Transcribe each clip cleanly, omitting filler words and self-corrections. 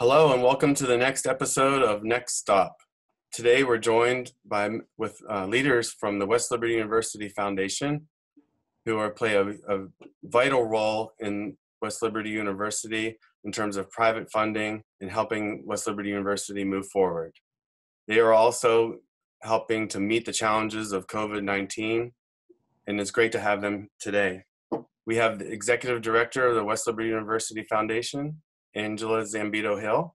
Hello and welcome to the next episode of Next Stop. Today we're joined with leaders from the West Liberty University Foundation who play a vital role in West Liberty University in terms of private funding and helping West Liberty University move forward. They are also helping to meet the challenges of COVID-19, and it's great to have them today. We have the Executive Director of the West Liberty University Foundation, Angela Zambito Hill.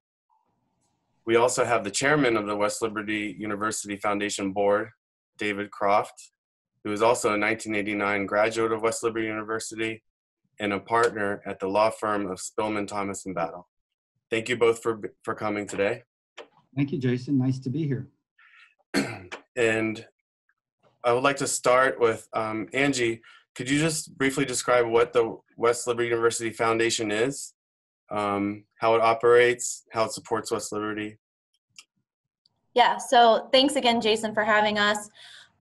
We also have the Chairman of the West Liberty University Foundation Board, David Croft, who is also a 1989 graduate of West Liberty University and a partner at the law firm of Spillman, Thomas & Battle. Thank you both for coming today. Thank you, Jason. Nice to be here. And I would like to start with Angie. Could you just briefly describe what the West Liberty University Foundation is, how it operates, how it supports West Liberty? Yeah, so thanks again, Jason, for having us.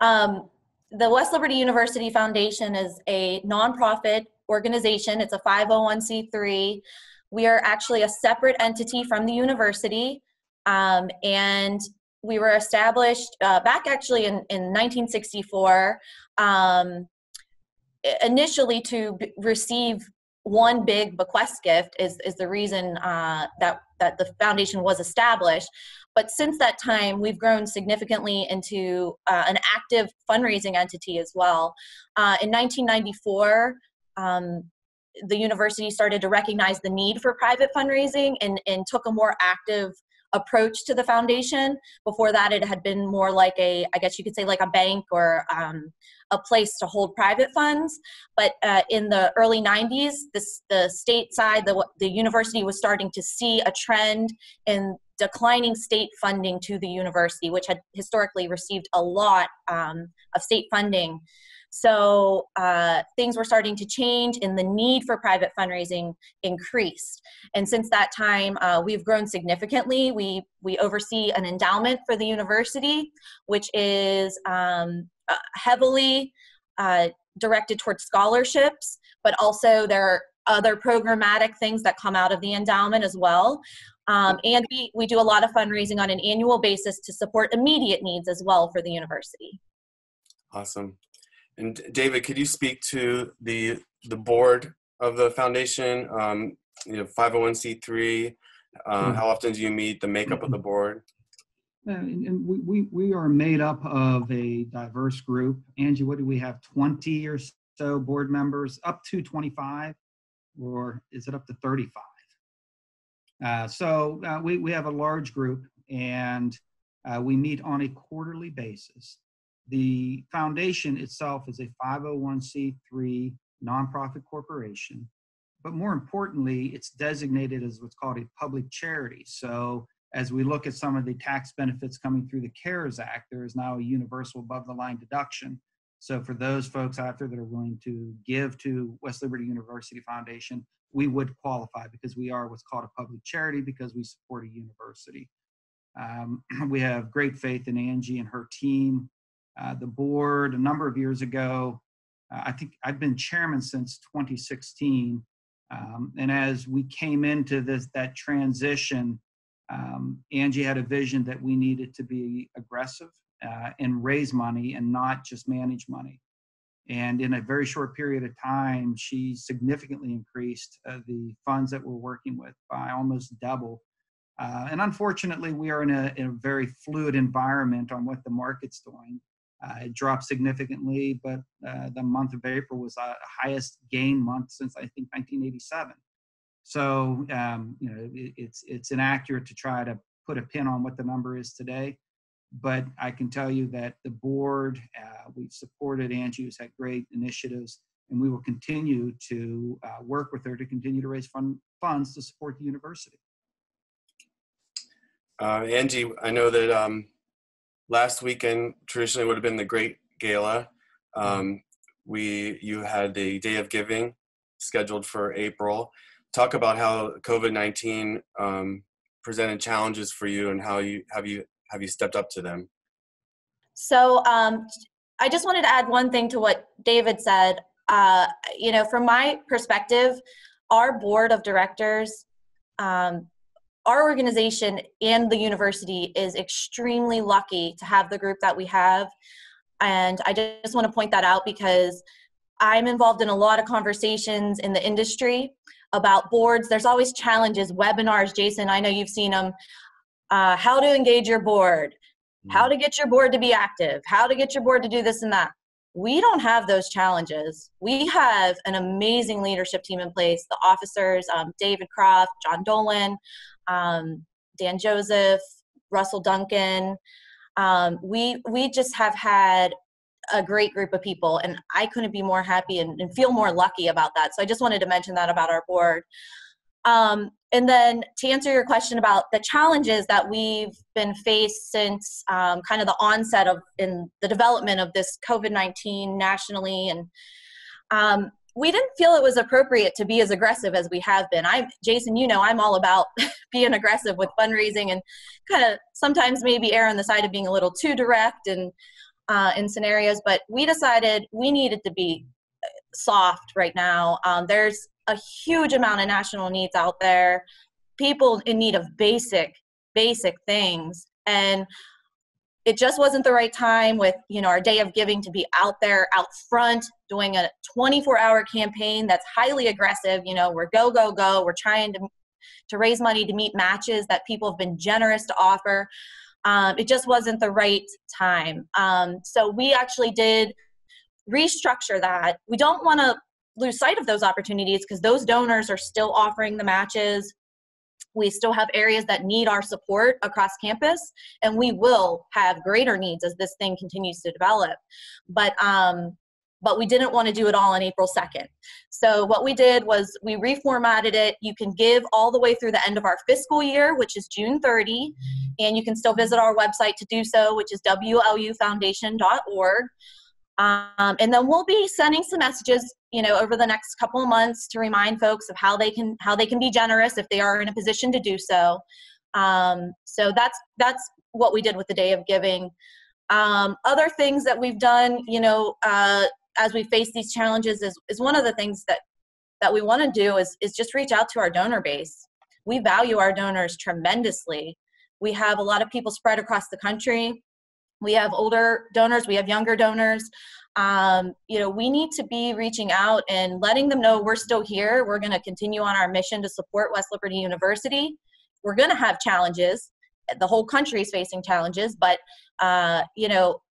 The West Liberty University Foundation is a nonprofit organization. It's a 501c3. We are actually a separate entity from the university, and we were established back actually in 1964, initially to receive one big bequest gift is the reason that the foundation was established. But since that time, we've grown significantly into an active fundraising entity as well. In 1994, the university started to recognize the need for private fundraising and took a more active approach to the foundation. Before that, it had been more like I guess you could say like a bank or a place to hold private funds. But in the early 90s, the state side, the university was starting to see a trend in declining state funding to the university, which had historically received a lot of state funding. So things were starting to change and the need for private fundraising increased. And since that time, we've grown significantly. We oversee an endowment for the university, which is heavily directed towards scholarships, but also there are other programmatic things that come out of the endowment as well. And we do a lot of fundraising on an annual basis to support immediate needs as well for the university. Awesome. And David, could you speak to the board of the foundation, 501c3, how often do you meet, the makeup of the board? And we are made up of a diverse group. Angie, what do we have, 20 or so board members, up to 25, or is it up to 35? So we have a large group, and we meet on a quarterly basis. The foundation itself is a 501c3 nonprofit corporation, but more importantly, it's designated as what's called a public charity. So as we look at some of the tax benefits coming through the CARES Act, there is now a universal above the line deduction. So for those folks out there that are willing to give to West Liberty University Foundation, we would qualify because we are what's called a public charity because we support a university. We have great faith in Angie and her team. The board, a number of years ago, I think I've been chairman since 2016. And as we came into that transition, Angie had a vision that we needed to be aggressive and raise money and not just manage money. And in a very short period of time, she significantly increased the funds that we're working with by almost double. And unfortunately, we are in a very fluid environment on what the market's doing. It dropped significantly, but the month of April was the highest gain month since I think 1987. So it's inaccurate to try to put a pin on what the number is today, but I can tell you that the board, we've supported Angie, who's had great initiatives, and we will continue to work with her to continue to raise funds to support the university. Angie, I know that last weekend traditionally would have been the Great Gala. You had the Day of Giving scheduled for April. Talk about how COVID-19 presented challenges for you and how have you stepped up to them. So I just wanted to add one thing to what David said. From my perspective, our board of directors our organization and the university is extremely lucky to have the group that we have. And I just want to point that out because I'm involved in a lot of conversations in the industry about boards. There's always challenges, webinars. Jason, I know you've seen them. How to engage your board, how to get your board to be active, how to get your board to do this and that. We don't have those challenges. We have an amazing leadership team in place. The officers, David Croft, John Dolan, Dan Joseph, Russell Duncan. We just have had a great group of people, and I couldn't be more happy and feel more lucky about that. So I just wanted to mention that about our board. And then to answer your question about the challenges that we've been faced since kind of the onset of in the development of this COVID-19 nationally, and we didn't feel it was appropriate to be as aggressive as we have been. Jason, you know, I'm all about being aggressive with fundraising and kind of sometimes maybe err on the side of being a little too direct and in scenarios, but we decided we needed to be soft right now. There's a huge amount of national needs out there, people in need of basic things. And it just wasn't the right time with, you know, our Day of Giving to be out there, out front, doing a 24-hour campaign that's highly aggressive. You know, we're go. We're trying to raise money to meet matches that people have been generous to offer. It just wasn't the right time. So we actually did restructure that. We don't want to lose sight of those opportunities because those donors are still offering the matches. We still have areas that need our support across campus, and we will have greater needs as this thing continues to develop. But we didn't want to do it all on April 2nd. So what we did was we reformatted it. You can give all the way through the end of our fiscal year, which is June 30, and you can still visit our website to do so, which is wlufoundation.org. And then we'll be sending some messages, you know, over the next couple of months to remind folks of how they can be generous if they are in a position to do so. So that's what we did with the Day of Giving. Other things that we've done, you know, as we face these challenges is one of the things that we want to do is just reach out to our donor base. We value our donors tremendously. We have a lot of people spread across the country. We have older donors, we have younger donors. You know, we need to be reaching out and letting them know we're still here. We're going to continue on our mission to support West Liberty University. We're going to have challenges. The whole country is facing challenges, but, you know,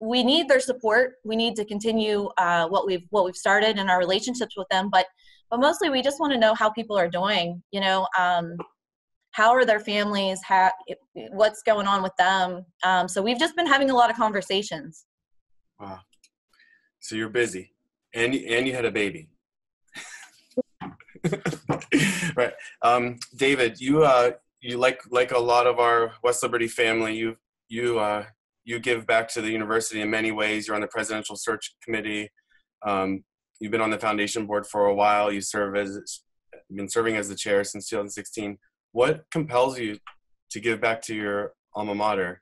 we need their support. We need to continue what we've started in our relationships with them, but mostly we just want to know how people are doing, you know, how are their families, what's going on with them. So we've just been having a lot of conversations. Wow. So you're busy and you had a baby. Right. David, you like a lot of our West Liberty family, you give back to the university in many ways. You're on the presidential search committee. You've been on the foundation board for a while. You've been serving as the chair since 2016. What compels you to give back to your alma mater?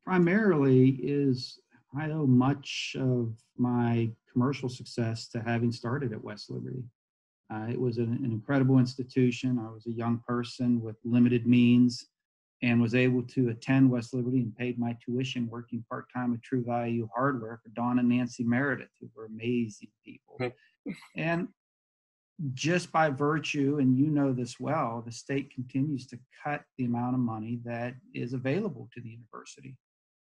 Primarily is I owe much of my commercial success to having started at West Liberty. It was an incredible institution. I was a young person with limited means and was able to attend West Liberty and paid my tuition working part-time at True Value Hardware for Don and Nancy Meredith, who were amazing people. And just by virtue, and you know this well, the state continues to cut the amount of money that is available to the university.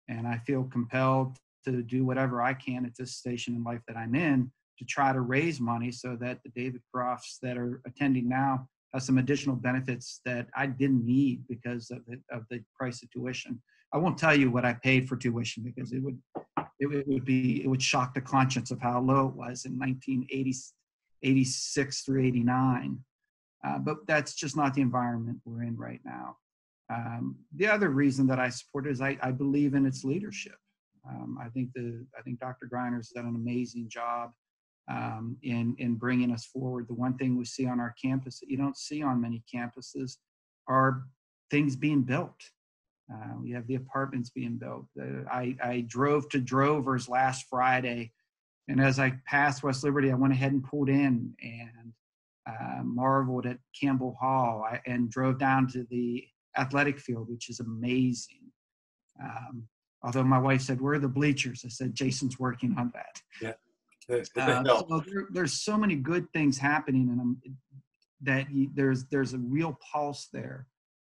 And I feel compelled to do whatever I can at this station in life that I'm in to try to raise money so that the David Crofts that are attending now have some additional benefits that I didn't need because of the price of tuition. I won't tell you what I paid for tuition because it would shock the conscience of how low it was in 1986 through 89. But that's just not the environment we're in right now. The other reason that I support it is I believe in its leadership. I think Dr. Greiner has done an amazing job in bringing us forward. The one thing we see on our campus that you don't see on many campuses are things being built. We have the apartments being built. I drove to Drovers last Friday, and as I passed West Liberty, I went ahead and pulled in, and marveled at Campbell Hall and drove down to the athletic field, which is amazing. Although my wife said, "Where are the bleachers?" I said, "Jason's working on that." Yeah. So there's so many good things happening, and there's a real pulse there.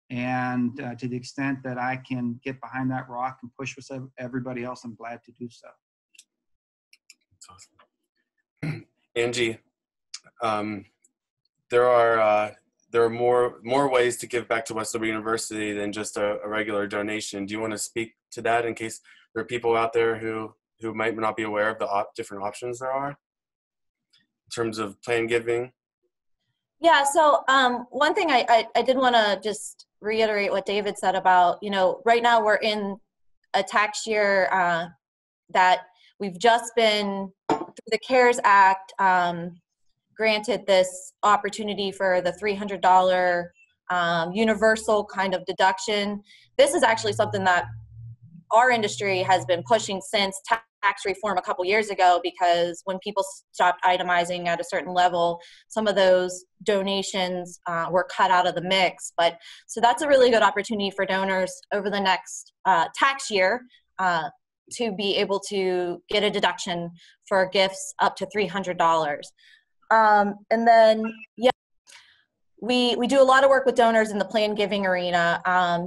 And to the extent that I can get behind that rock and push with everybody else, I'm glad to do so. That's awesome. Angie, there are more ways to give back to West Liberty University than just a regular donation. Do you want to speak to that in case there are people out there who might not be aware of the different options there are in terms of plan giving? Yeah, so one thing I did want to just reiterate what David said about, right now we're in a tax year that we've just been, through the CARES Act, granted this opportunity for the $300 universal kind of deduction. This is actually something that our industry has been pushing since tax reform a couple years ago, because when people stopped itemizing at a certain level, some of those donations were cut out of the mix. So that's a really good opportunity for donors over the next tax year to be able to get a deduction for gifts up to $300. And then, yeah, we do a lot of work with donors in the plan giving arena.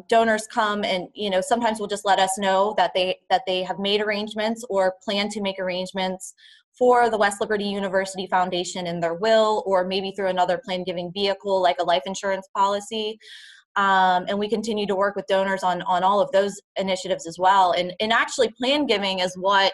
Donors come and, sometimes will just let us know that they have made arrangements or plan to make arrangements for the West Liberty University Foundation in their will, or maybe through another plan giving vehicle like a life insurance policy. And we continue to work with donors on all of those initiatives as well. And actually plan giving is what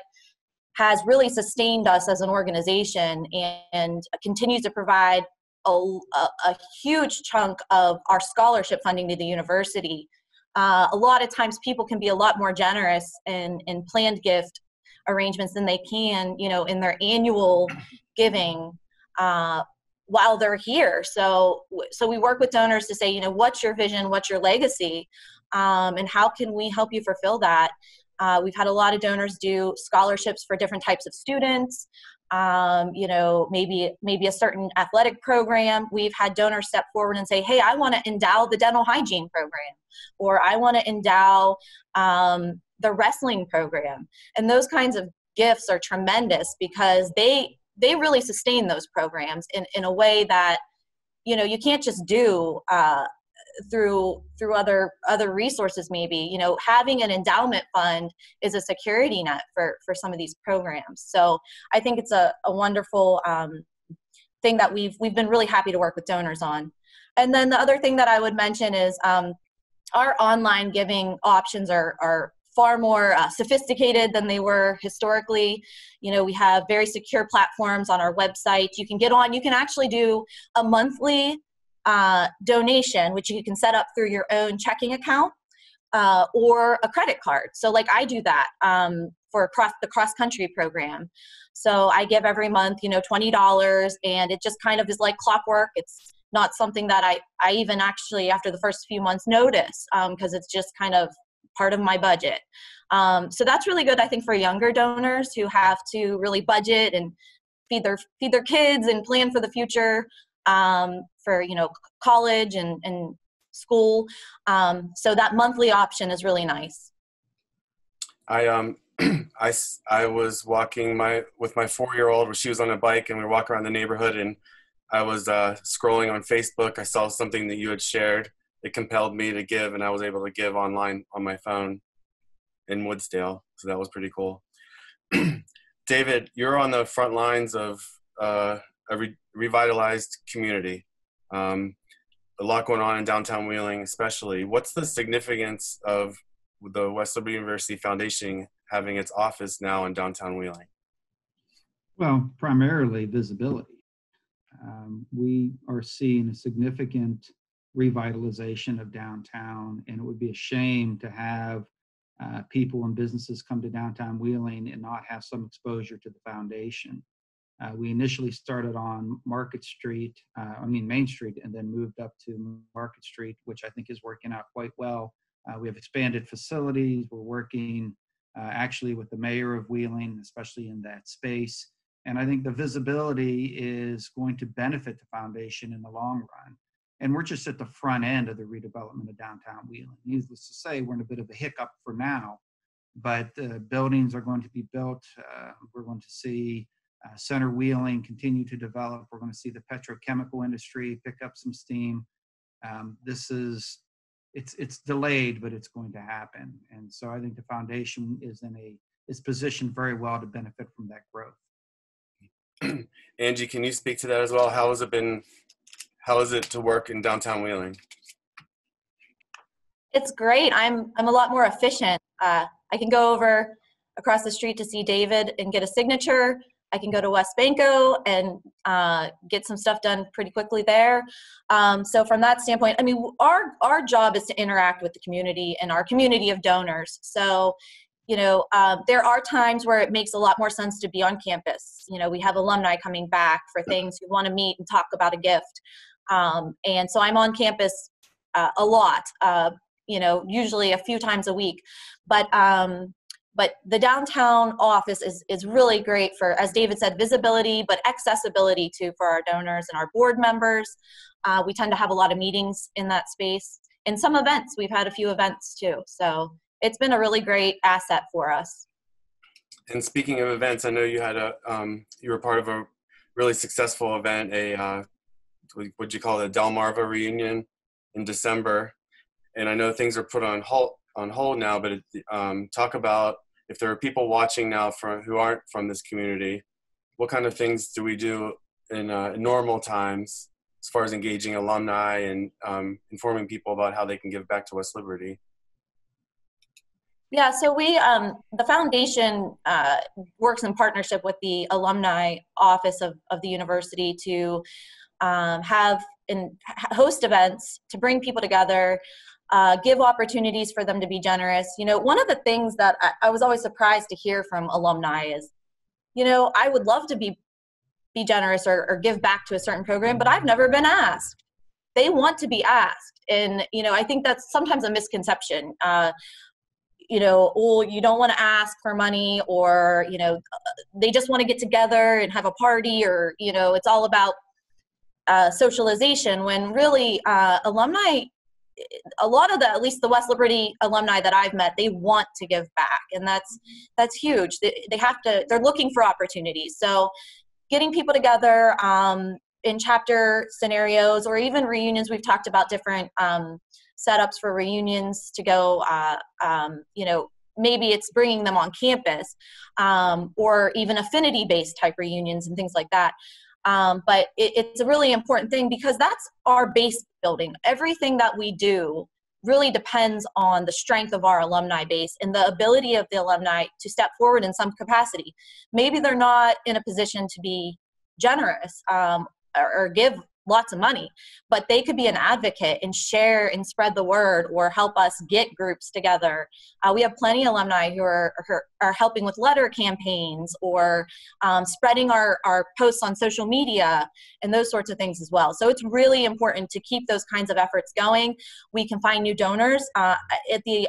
has really sustained us as an organization and continues to provide a huge chunk of our scholarship funding to the university. A lot of times people can be a lot more generous in planned gift arrangements than they can, in their annual giving while they're here. So we work with donors to say, what's your vision, what's your legacy, and how can we help you fulfill that? We've had a lot of donors do scholarships for different types of students. Maybe a certain athletic program. We've had donors step forward and say, hey, I want to endow the dental hygiene program, or I want to endow the wrestling program. And those kinds of gifts are tremendous because they really sustain those programs in a way that, you can't just do through other resources. Maybe having an endowment fund is a security net for some of these programs. So I think it's a wonderful thing that we've been really happy to work with donors on. And then the other thing that I would mention is our online giving options are far more sophisticated than they were historically. We have very secure platforms on our website. You can actually do a monthly donation, which you can set up through your own checking account or a credit card. So like I do that for the cross-country program. So I give every month, $20, and it just kind of is like clockwork. It's not something that I even actually, after the first few months, notice because it's just kind of part of my budget. So that's really good, I think, for younger donors who have to really budget and feed their kids and plan for the future. For college and school, so that monthly option is really nice. I was walking with my 4-year-old. She was on a bike, and we were walking around the neighborhood, and I was scrolling on Facebook. I saw something that you had shared. It compelled me to give, and I was able to give online on my phone in Woodsdale. So that was pretty cool. David, you're on the front lines of a revitalized community. A lot going on in downtown Wheeling, especially. What's the significance of the West Liberty University Foundation having its office now in downtown Wheeling? Well, primarily visibility. We are seeing a significant revitalization of downtown, and it would be a shame to have people and businesses come to downtown Wheeling and not have some exposure to the foundation. We initially started on Main Street, and then moved up to Market Street, which I think is working out quite well. We have expanded facilities. We're working actually with the mayor of Wheeling, especially in that space. And I think the visibility is going to benefit the foundation in the long run. And we're just at the front end of the redevelopment of downtown Wheeling. Needless to say, we're in a bit of a hiccup for now, but buildings are going to be built. We're going to see Center Wheeling continue to develop. We're going to see the petrochemical industry pick up some steam. It's delayed, but it's going to happen. And so I think the foundation is positioned very well to benefit from that growth. Angie, can you speak to that as well? How is it to work in downtown Wheeling? It's great. I'm a lot more efficient. I can go over across the street to see David and get a signature. I can go to West Banco and get some stuff done pretty quickly there. So from that standpoint, I mean, our job is to interact with the community and our community of donors. So, you know, there are times where it makes a lot more sense to be on campus. You know, we have alumni coming back for things who want to meet and talk about a gift. And so I'm on campus a lot, you know, usually a few times a week. But the downtown office is really great for, as David said, visibility, but accessibility too for our donors and our board members. We tend to have a lot of meetings in that space. And some events, we've had a few events too. So it's been a really great asset for us. And speaking of events, I know you had you were part of a really successful event, what'd you call it, a Delmarva reunion in December. And I know things are put on hold now, but talk about, if there are people watching now who aren't from this community, what kind of things do we do in normal times as far as engaging alumni and informing people about how they can give back to West Liberty? Yeah, so the foundation works in partnership with the alumni office of the university to have and host events to bring people together, give opportunities for them to be generous. You know, one of the things that I was always surprised to hear from alumni is, you know, I would love to be generous or give back to a certain program, but I've never been asked. They want to be asked. And, you know, I think that's sometimes a misconception. You know, oh, you don't want to ask for money, or, you know, they just want to get together and have a party, or, you know, it's all about socialization, when really alumni, a lot of at least the West Liberty alumni that I've met, they want to give back. And that's huge. They're looking for opportunities. So getting people together in chapter scenarios or even reunions, we've talked about different setups for reunions to go, you know, maybe it's bringing them on campus, or even affinity-based type reunions and things like that. But it's a really important thing, because that's our base building. Everything that we do really depends on the strength of our alumni base and the ability of the alumni to step forward in some capacity. Maybe they're not in a position to be generous or give lots of money, but they could be an advocate and share and spread the word, or help us get groups together. We have plenty of alumni who are helping with letter campaigns, or spreading our posts on social media and those sorts of things as well. So it's really important to keep those kinds of efforts going. We can find new donors. At the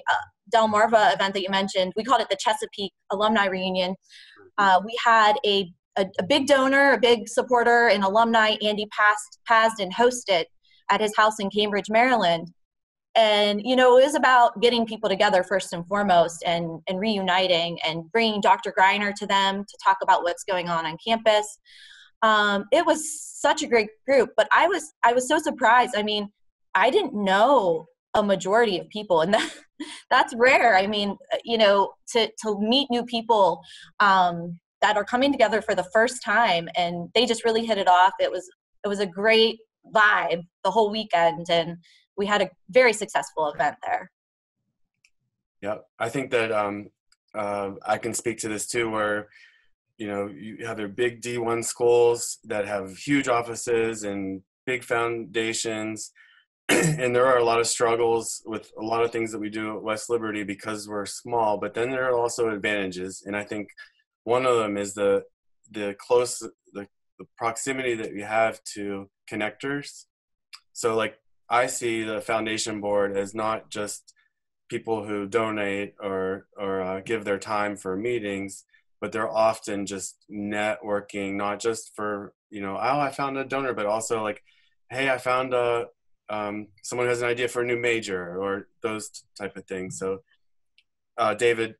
Delmarva event that you mentioned, we called it the Chesapeake Alumni Reunion. We had a big donor, a big supporter, an alumni, Andy Pasden, hosted at his house in Cambridge, Maryland. And, you know, it was about getting people together first and foremost, and reuniting and bringing Dr. Greiner to them to talk about what's going on campus. It was such a great group, but I was so surprised. I mean, I didn't know a majority of people, and that's rare. I mean, you know, to meet new people that are coming together for the first time, and they just really hit it off. It was a great vibe the whole weekend, and we had a very successful event there. Yeah, I think that I can speak to this too, where, you know, you have their big D1 schools that have huge offices and big foundations, and there are a lot of struggles with a lot of things that we do at West Liberty because we're small, but then there are also advantages. And I think one of them is the proximity that we have to connectors. So like, I see the foundation board as not just people who donate or give their time for meetings, but they're often just networking, not just for, oh, I found a donor, but also like, hey, I found someone who has an idea for a new major, or those type of things. So David,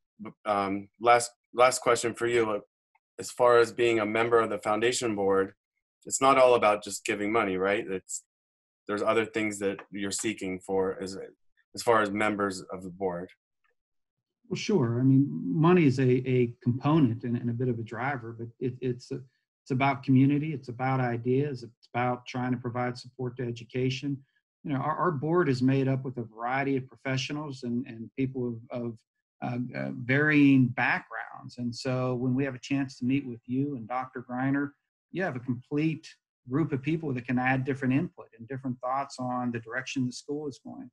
last question for you. As far as being a member of the foundation board, it's not all about just giving money, right? There's other things that you're seeking for as far as members of the board. Well, sure. I mean, money is a component and a bit of a driver, but it's about community. It's about ideas. It's about trying to provide support to education. Our board is made up with a variety of professionals and people of varying backgrounds. And so when we have a chance to meet with you and Dr. Greiner, you have a complete group of people that can add different input and different thoughts on the direction the school is going.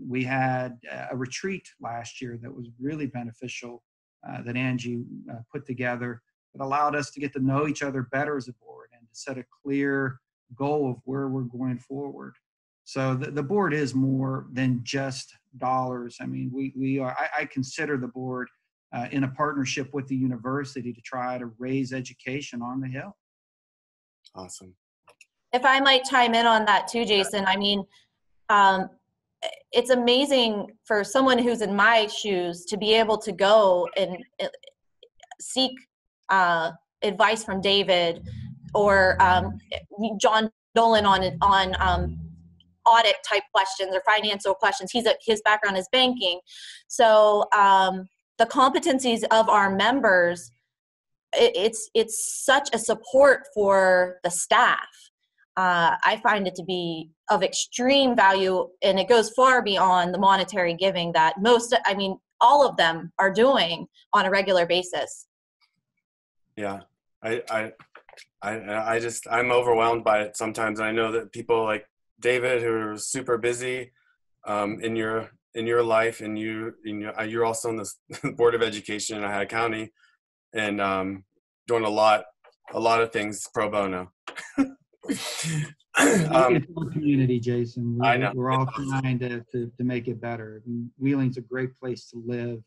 We had a retreat last year that was really beneficial that Angie put together that allowed us to get to know each other better as a board and to set a clear goal of where we're going forward. So the board is more than just dollars. I mean, I consider the board in a partnership with the university to try to raise education on the Hill. Awesome. If I might chime in on that too, Jason, I mean, it's amazing for someone who's in my shoes to be able to go and seek advice from David or John Dolan on audit type questions or financial questions. His background is banking. So the competencies of our members, it's such a support for the staff. I find it to be of extreme value, and it goes far beyond the monetary giving that all of them are doing on a regular basis. Yeah, I'm overwhelmed by it sometimes. I know that people like David, who are super busy in your life, and you're also on the Board of Education in Ohio County, and doing a lot of things pro bono. It's a community, Jason. I know. We're all trying to make it better. Wheeling's a great place to live,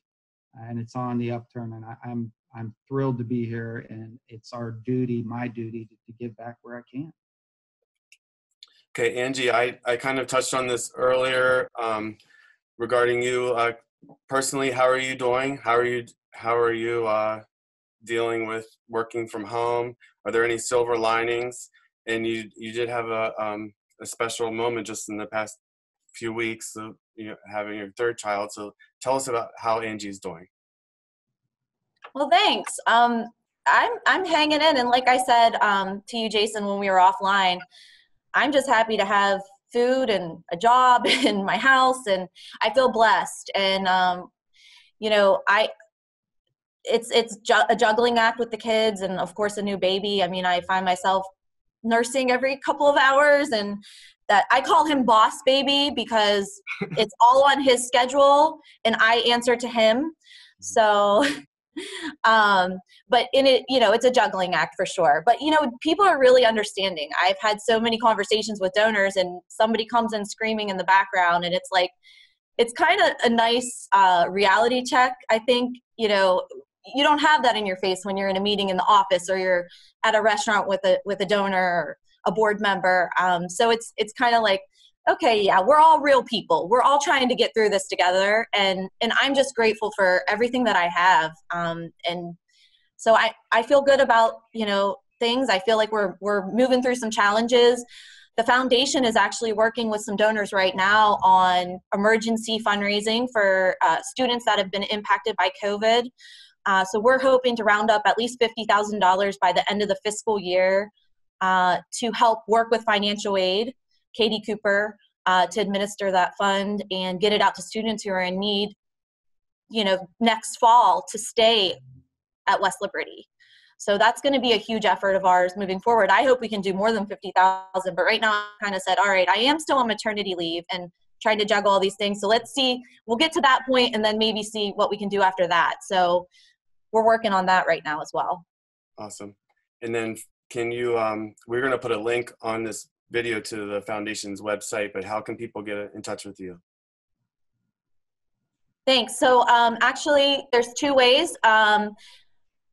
and it's on the upturn. And I'm thrilled to be here, and it's my duty to give back where I can. Okay, Angie, I kind of touched on this earlier regarding you personally. How are you doing? How are you dealing with working from home? Are there any silver linings? And you did have a special moment just in the past few weeks of having your third child. So tell us about how Angie's doing. Well, thanks. I'm hanging in, and like I said to you, Jason, when we were offline, I'm just happy to have food and a job in my house, and I feel blessed. And it's a juggling act with the kids, and of course a new baby. I mean, I find myself nursing every couple of hours, and that I call him boss baby because it's all on his schedule and I answer to him. So but in it, it's a juggling act for sure. But people are really understanding. I've had so many conversations with donors, and somebody comes in screaming in the background, and it's like, it's kind of a nice reality check. I think you don't have that in your face when you're in a meeting in the office, or you're at a restaurant with a donor or a board member. So it's kind of like, okay, yeah, we're all real people. We're all trying to get through this together, and I'm just grateful for everything that I have. And so I feel good about things. I feel like we're moving through some challenges. The foundation is actually working with some donors right now on emergency fundraising for students that have been impacted by COVID. So we're hoping to round up at least $50,000 by the end of the fiscal year to help work with financial aid, Katie Cooper, to administer that fund and get it out to students who are in need, next fall to stay at West Liberty. So that's going to be a huge effort of ours moving forward. I hope we can do more than 50,000, but right now I kind of said, all right, I am still on maternity leave and trying to juggle all these things. So let's see, we'll get to that point and then maybe see what we can do after that. So we're working on that right now as well. Awesome. And then can you, we're going to put a link on this video to the foundation's website, but how can people get in touch with you? Thanks. So actually there's two ways.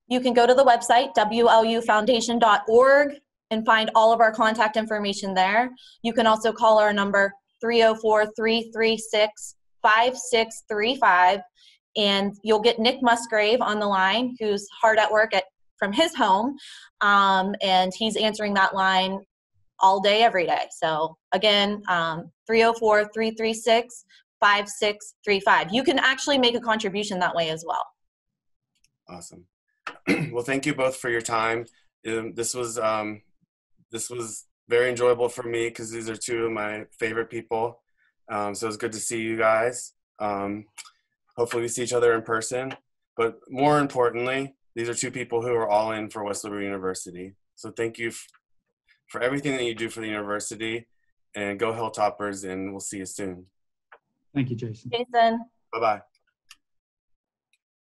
You can go to the website, wlufoundation.org, and find all of our contact information there. You can also call our number 304-336-5635, and you'll get Nick Musgrave on the line, who's hard at work from his home, and he's answering that line all day, every day. So again, 304-336-5635. You can actually make a contribution that way as well. Awesome. Well, thank you both for your time. This was very enjoyable for me because these are two of my favorite people. So it's good to see you guys. Hopefully we see each other in person. But more importantly, these are two people who are all in for West Liberty University. So thank you for everything that you do for the university. And go Hilltoppers, and we'll see you soon. Thank you, Jason. Jason. Bye-bye.